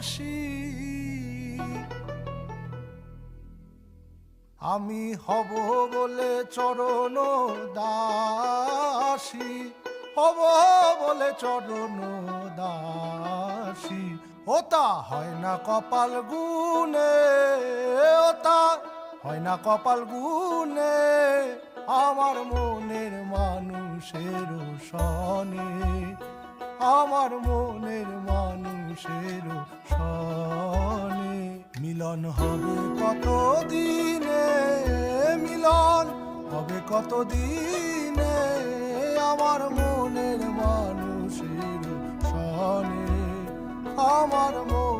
খুশি। আমি হব বলে চরণ দাসী, হব বলে চরণ দাসী। ওটা হয় না কপাল গুনে, ওটা হয় না কপাল গুনে, আমার মনের মানুষের সনে, আমার মনের মানুষের সনে। মিলন হবে কত দিনে, মিলন হবে কত দিনে, আমার মনের মানুষের সনে, আমার মন